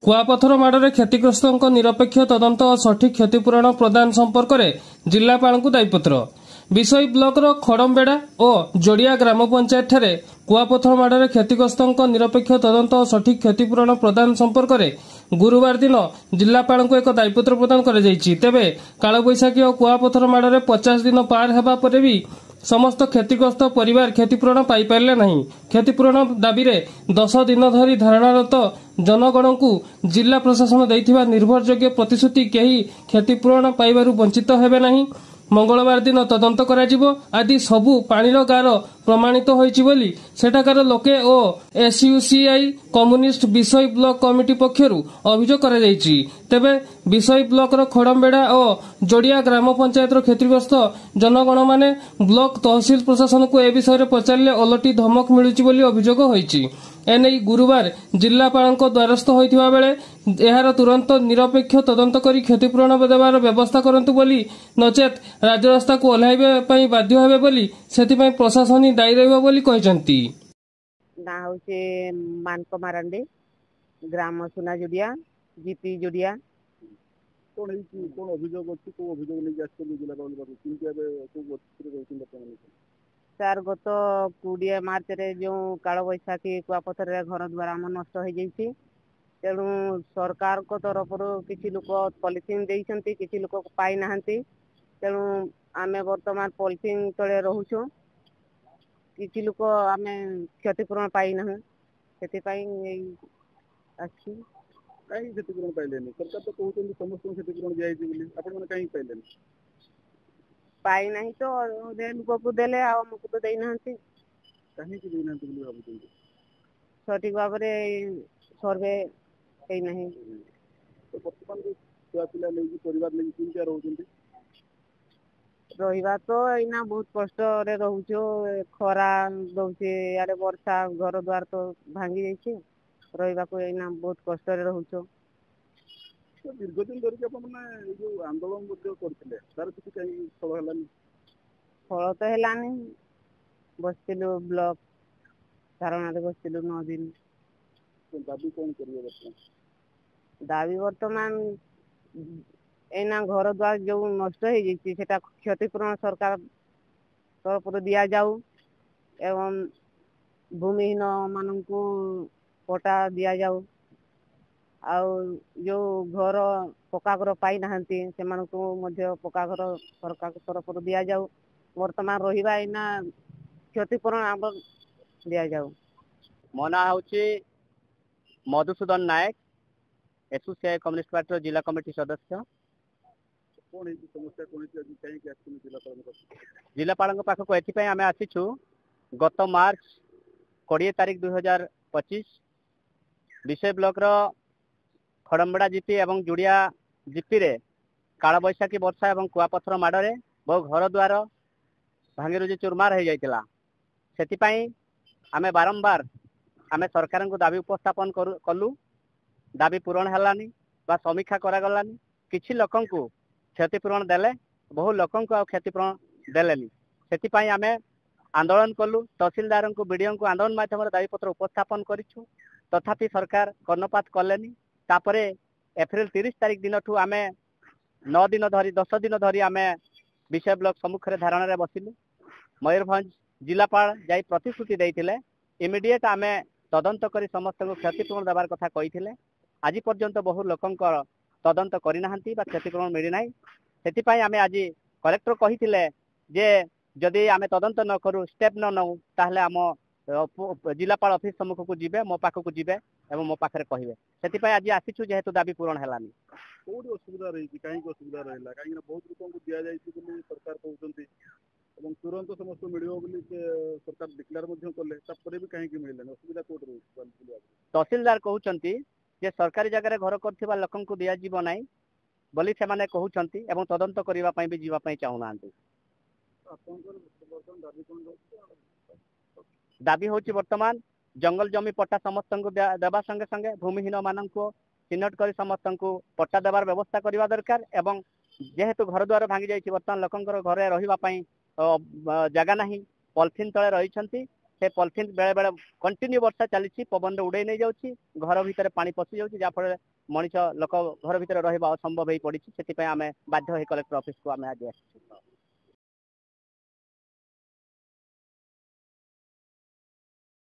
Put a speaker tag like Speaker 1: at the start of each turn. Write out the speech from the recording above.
Speaker 1: कुआपथर माड़े क्षतिग्रस्त निरपेक्ष तदंत और सठिक क्षतिपूरण प्रदान संपर्क में जिलापाल को दायीपत्र विषय ब्लॉकर खड़मबेड़ा और जोड़िया ग्राम पंचायत ठारे कुआपथर माड़े क्षतिग्रस्त निरपेक्ष तदंत और सठिक क्षतिपूरण प्रदान संपर्क में गुरुवार दिन जिलापाल को एक दायीपत्र प्रदान कर तेबे कालबैशाखी और कुआपथर माड़े 50 दिन पार होगा पर भी समस्त क्षतिग्रस्त परिवार क्षतिपूरण पाई पारे नहीं। क्षतिपूरण दाबी 10 दिन धरी धारणारत जनगण को जिला प्रशासन देइथिबा निर्भरयोग्य प्रतिश्रुति कहीं क्षतिपूरण पाइबारु वंचित हेबे नहीं। मंगलवार दिन तदंत कराजिबो आदि सबू पानीर गार प्रमाणित होइछि बोली सेठाकार लोके और एसयूसीआई कम्युनिस्ट विषय ब्लॉक कमिटी पक्षरु अभियोग करा जायछि। तेबे विषय ब्लॉकर खड़मबेड़ा और जोड़िया ग्राम पंचायत क्षतिग्रस्त जनगण माने ब्लॉक तहसील प्रशासन को ए विषय में पचारे ओलटी धमक मिलुछि बोली अभियोग होइछि। एने गुरुवार जिलापाल द्वारस्थ होइथिबा बेले एहार तुरंत निरपेक्ष तदंत करी क्षतिपूरण देवार व्यवस्था करंतु बोली नचेत राजरास्ता को ओह्लाइबे पई बाध्य हेबे बोली सेथिपई प्रशासन ही दायी रहबो बोली कहिसंती।
Speaker 2: ना होचे मानको मारंडी ग्राम सुना जोड़िया जीपी जोड़िया
Speaker 3: कोन अभियोग अछि को अभियोग नै आछे जिलापाल बाबू किंतु एबे को गतिरे रहउछन बर्तमान
Speaker 2: सर गत 20 मार्च रे जो काल बैशाखी कुआपथर घर द्वार आम नष्ट हो जाइए तेणु सरकार को तरफ किसी लोक पॉलिथिन देइछंती किसी लोक पाई नाहंती तेणु आमे वर्तमान पॉलिथिन तले रहूछु किसी लोक आमे क्षतिपूरण पाई नाहु सेति पई अछि
Speaker 3: काई क्षतिपूरण पाइलेनी सरकार तो कहउछन समस्त क्षतिपूरण दिया जाइए बोली आपण माने काई पाइलेनी
Speaker 2: पाई नहीं तो दे लोक को देले आ हमको तो देई नाहंती
Speaker 3: काहे कि देई नाहंती बोली भाबुछन
Speaker 2: सठिक भाव में सर्वे कई नहीं
Speaker 3: तो वर्तमान छुआ पिला लेकी परिवार लेकी चिंता रहउछन
Speaker 2: रहिबा तो इना बहुत कष्ट रे रहउछो खरा दउछे यारे वर्षा घर द्वार तो भांगी जाइछे रहिबा को इना बहुत कष्ट रे रहउछो
Speaker 3: दीर्घदिन धरिक आपने जो आंदोलन करते तार किसी कहीं फल है
Speaker 2: फल तो है बसलु ब्लॉक धारणा बसलु 9 दिन
Speaker 3: दाबी कौन करिए
Speaker 2: दाबी वर्तमान एना घर द्वार जो नष्ट हो जाता क्षतिपूरण सरकार तरफ दिया जाऊ एवं भूमिहीन मान को पटा दिया जाऊ आउ जो घर पक्का घर पाई नाहंती से पक्का घर सरकार तरफ दिया जाऊ वर्तमान रहिबा इना क्षतिपूरण आम दिया जाऊ।
Speaker 4: मो ना हूँ मधुसूदन नायक एसोसिएशन कम्युनिस्ट पार्टी जिला कमिटी सदस्य जिलापाल पाखक एथि आम आसीचु गत मार्च 20 तारिख 2025 विषय ब्लॉक खड़मबेड़ा जीपी एवं जोड़िया जीपी रे काल बैशाखी वर्षा एवं कुआपथर माड़े बहु घर द्वार भांगी रुजी चुरमार हो जाइतिला सेतिपई आमे बारंबार आमे सरकार को दाबी उपस्थापन कलु दाबी पूरण हेलानी बा समीक्षा करागलानी किछि लोकन को क्षतिपूरण देले बहु लोकन को क्षतिपूरण देलेनी सेतिपई आमे आंदोलन कलु तहसीलदार को बीडीओ को आंदोलन माध्यम दाबीपत्र उपस्थापन करिछु तथापि सरकार कर्णपात कलेनी तापरे एप्रिल 30 तारिख दिन ठू आमे 9 दिन धरी 10 दिन धरी आमे विषय ब्लॉक सम्मुख रे धारणा रे बसिलु मयूरभंज जिलापाल जाई प्रतिश्रुति देइथिले इमिडिएट आमे तदंत करी समस्त को क्षतिपूरण देवार कथा कहिथिले आज पर्यंत बहु लोकंकर तदंत करि नाहंती बा क्षतिपूरण मिली नाही सेति आमे आज कलेक्टर कहिथिले जे जदि आमे तदंत न करू स्टेप न नउ ताहले आम जिलापाल ऑफिस सम्मुख को जीवे मो पाख को जीवे एवं मो पाखे कहे से आज आसीचु जेहेतु दाबी पूरण हेलानी
Speaker 3: कोडी असुविधा रही कहीं असुविधा रहला कहीं बहुत लोगों को दिया जाई बोली सरकार कहउछंती एवं तुरंत समस्त मिलियो बोली सरकार डिक्लेयर मध्ये करले तपरे भी कहीं कि मिलले असुविधा कोड रही
Speaker 4: तहसीलदार कहउछंती जे सरकारी जगह रे घर करथिबा लोकन को दिया जीव नाही बोली से माने कहउछंती एवं तदंत करिवा पई भी जीवा पई चाहू नांती
Speaker 3: आपनकर वर्तमान दाबी कोन
Speaker 4: दाबी होची वर्तमान जंगल जमी पट्टा समस्त को देवा संगे संगे भूमिहीन मान को चिन्हट कर समस्त को पट्टा देवार व्यवस्था करने दरकार एवं जेहेतु घर द्वार भांगी जाइए बर्तमान लोकंर घरे रही जगह ना पॉलिथिन तले रही से पॉलिथिन बेले बेले कंटिन्यू वर्षा चली पवन उड़े नहीं जाऊँगी घर भितर पानी पशि जाऊँगी जहाँफल मनीष लोक घर भितर रहा असंभव हो पड़ी से आम बाध्य कलेक्टर ऑफिस को आम आज आस